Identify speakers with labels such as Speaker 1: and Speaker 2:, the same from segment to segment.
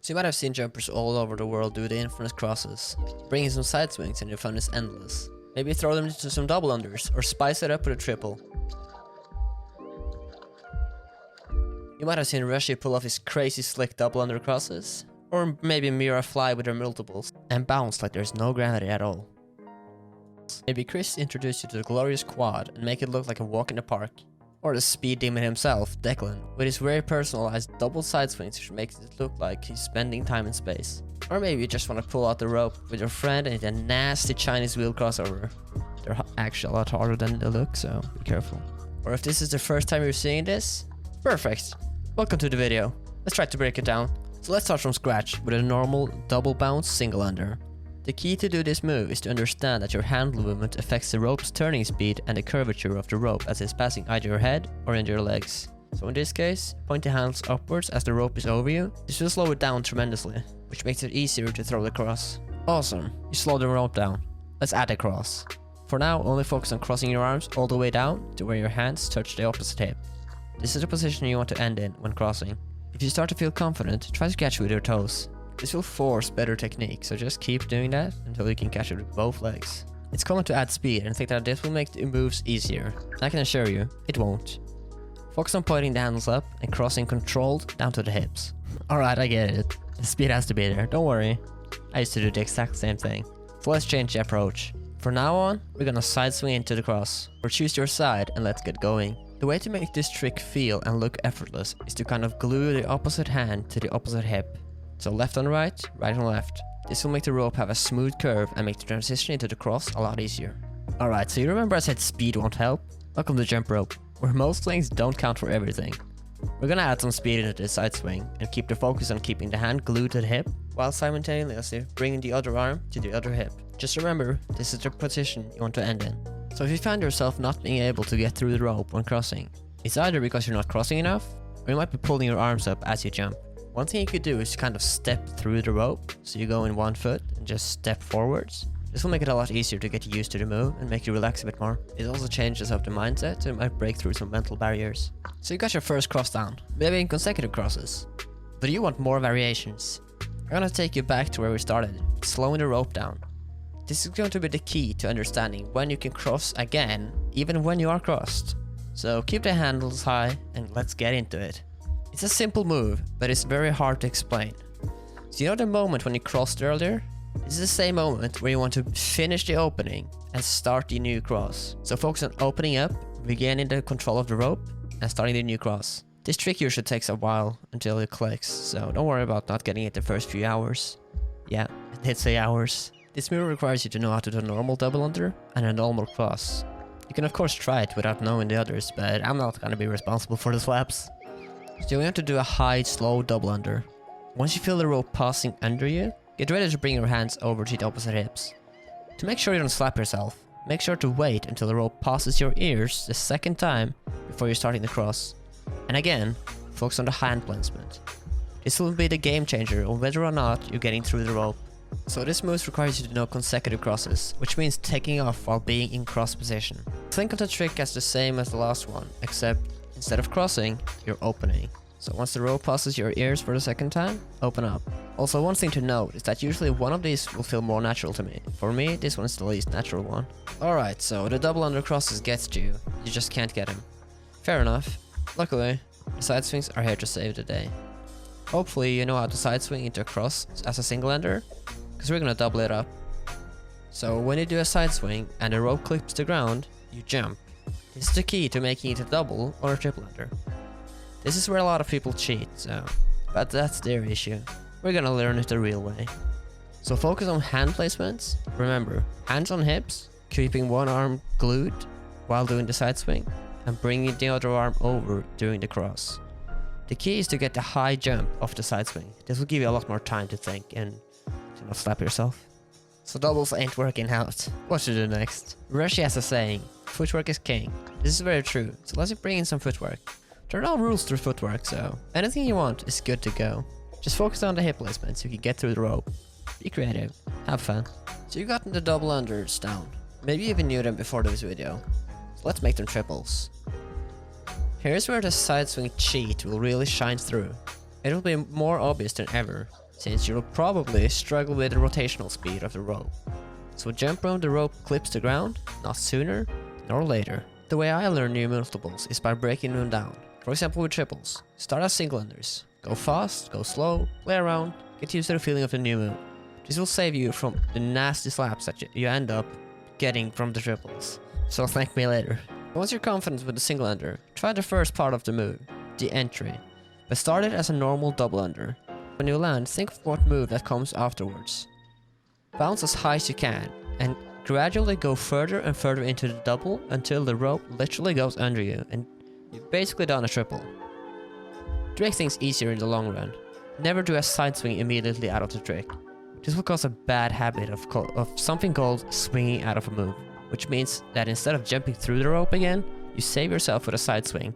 Speaker 1: So you might have seen jumpers all over the world do the infamous crosses, bringing some side swings and your fun is endless. Maybe throw them into some double unders, or spice it up with a triple. You might have seen Rushie pull off his crazy slick double under crosses, or maybe Mira fly with her multiples, and bounce like there's no gravity at all. Maybe Chris introduced you to the glorious quad and make it look like a walk in the park. Or the speed demon himself, Declan, with his very personalized double side swings which makes it look like he's spending time in space. Or maybe you just want to pull out the rope with your friend and hit a nasty Chinese wheel crossover. They're actually a lot harder than they look, so be careful. Or if this is the first time you're seeing this, perfect! Welcome to the video. Let's try to break it down. So let's start from scratch with a normal double bounce single under. The key to do this move is to understand that your handle movement affects the rope's turning speed and the curvature of the rope as it's passing either your head or into your legs. So in this case, point the handles upwards as the rope is over you. This will slow it down tremendously, which makes it easier to throw the cross. Awesome, you slow the rope down. Let's add a cross. For now, only focus on crossing your arms all the way down to where your hands touch the opposite hip. This is the position you want to end in when crossing. If you start to feel confident, try to catch with your toes. This will force better technique, so just keep doing that until you can catch it with both legs. It's common to add speed and think that this will make the moves easier. I can assure you, it won't. Focus on pointing the handles up and crossing controlled down to the hips. Alright, I get it. The speed has to be there, don't worry. I used to do the exact same thing. So let's change the approach. From now on, we're gonna side swing into the cross. Or choose your side and let's get going. The way to make this trick feel and look effortless is to kind of glue the opposite hand to the opposite hip. So left on right, right on left. This will make the rope have a smooth curve and make the transition into the cross a lot easier. Alright, so you remember I said speed won't help? Welcome to jump rope, where most swings don't count for everything. We're gonna add some speed into the side swing and keep the focus on keeping the hand glued to the hip while simultaneously bringing the other arm to the other hip. Just remember, this is the position you want to end in. So if you find yourself not being able to get through the rope when crossing, it's either because you're not crossing enough, or you might be pulling your arms up as you jump. One thing you could do is kind of step through the rope, so you go in one foot and just step forwards. This will make it a lot easier to get used to the move and make you relax a bit more. It also changes up the mindset, so it might break through some mental barriers. So you got your first cross down, maybe in consecutive crosses. But you want more variations. I'm gonna take you back to where we started, slowing the rope down. This is going to be the key to understanding when you can cross again, even when you are crossed. So keep the handles high and let's get into it. It's a simple move, but it's very hard to explain. So you know the moment when you crossed earlier? This is the same moment where you want to finish the opening and start the new cross. So focus on opening up, regaining the control of the rope, and starting the new cross. This trick usually takes a while until it clicks, so don't worry about not getting it the first few hours. Yeah, I did say hours. This move requires you to know how to do a normal double under and a normal cross. You can of course try it without knowing the others, but I'm not gonna be responsible for the slaps. So you have to do a high, slow double under. Once you feel the rope passing under you, get ready to bring your hands over to the opposite hips. To make sure you don't slap yourself, make sure to wait until the rope passes your ears the second time before you're starting the cross. And again, focus on the hand placement. This will be the game changer on whether or not you're getting through the rope. So this move requires you to know consecutive crosses, which means taking off while being in cross position. Think of the trick as the same as the last one, except instead of crossing, you're opening. So once the rope passes your ears for the second time, open up. Also, one thing to note is that usually one of these will feel more natural to me. For me, this one is the least natural one. Alright, so the double under crosses gets to you. You just can't get him. Fair enough. Luckily, the side swings are here to save the day. Hopefully you know how to side swing into a cross as a single ender, because we're gonna double it up. So when you do a side swing and the rope clips the ground, you jump. This is the key to making it a double or a triple under. This is where a lot of people cheat, but that's their issue. We're gonna learn it the real way. So focus on hand placements. Remember, hands on hips, keeping one arm glued while doing the side swing, and bringing the other arm over during the cross. The key is to get the high jump off the side swing. This will give you a lot more time to think and to not slap yourself. So doubles ain't working out. What to do next? Rushie has a saying, footwork is king. This is very true, so let's bring in some footwork. There are no rules to footwork, so anything you want is good to go. Just focus on the hip placement so you can get through the rope. Be creative, have fun. So you gotten the double unders down. Maybe you even knew them before this video. So let's make them triples. Here's where the side swing cheat will really shine through. It will be more obvious than ever, since you'll probably struggle with the rotational speed of the rope. So jump around the rope clips the ground, not sooner nor later. The way I learn new multiples is by breaking them down. For example with triples, start as single unders. Go fast, go slow, play around, get used to the feeling of the new move. This will save you from the nasty slaps that you end up getting from the triples. So thank me later. Once you're confident with the single under, try the first part of the move, the entry. But start it as a normal double under. When you land, think of what move that comes afterwards. Bounce as high as you can, and gradually go further and further into the double until the rope literally goes under you and you've basically done a triple. To make things easier in the long run, never do a side swing immediately out of the trick. This will cause a bad habit of something called swinging out of a move, which means that instead of jumping through the rope again, you save yourself with a side swing.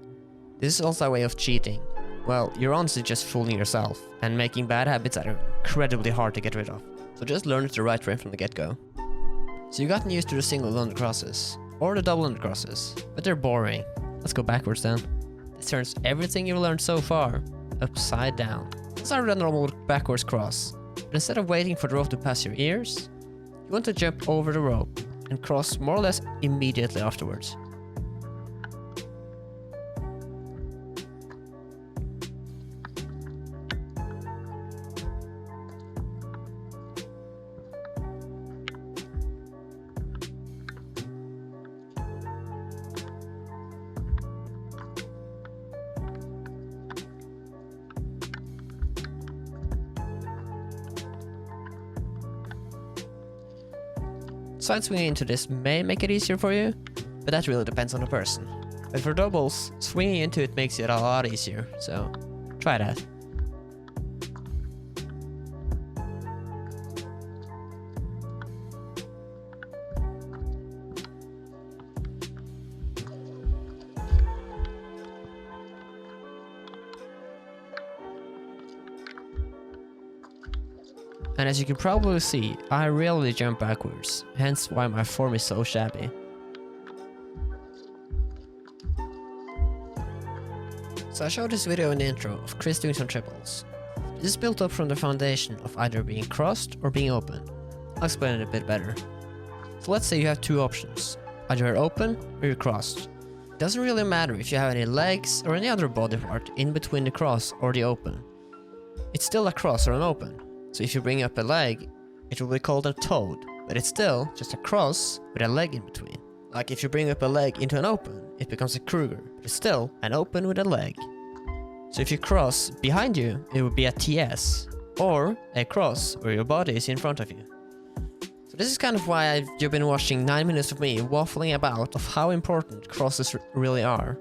Speaker 1: This is also a way of cheating. Well, you're honestly just fooling yourself and making bad habits that are incredibly hard to get rid of. So just learn it the right way from the get-go. So you've gotten used to the single undercrosses, or the double undercrosses, but they're boring. Let's go backwards then. This turns everything you've learned so far upside down. Let's start with a normal backwards cross. But instead of waiting for the rope to pass your ears, you want to jump over the rope and cross more or less immediately afterwards. Side swinging into this may make it easier for you, but that really depends on the person. But for doubles, swinging into it makes it a lot easier, so try that. And as you can probably see, I rarely jump backwards, hence why my form is so shabby. So I showed this video in the intro of Chris doing some triples. This is built up from the foundation of either being crossed or being open. I'll explain it a bit better. So let's say you have two options, either you're open or you're crossed. It doesn't really matter if you have any legs or any other body part in between the cross or the open. It's still a cross or an open. So if you bring up a leg, it will be called a toad, but it's still just a cross with a leg in between. Like if you bring up a leg into an open, it becomes a Kruger, but it's still an open with a leg. So if you cross behind you, it would be a TS, or a cross where your body is in front of you. So this is kind of why you've been watching 9 minutes of me waffling about of how important crosses really are.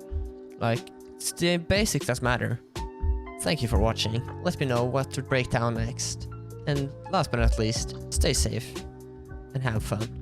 Speaker 1: Like, it's the basics that matter. Thank you for watching. Let me know what to break down next. And last but not least, stay safe and have fun.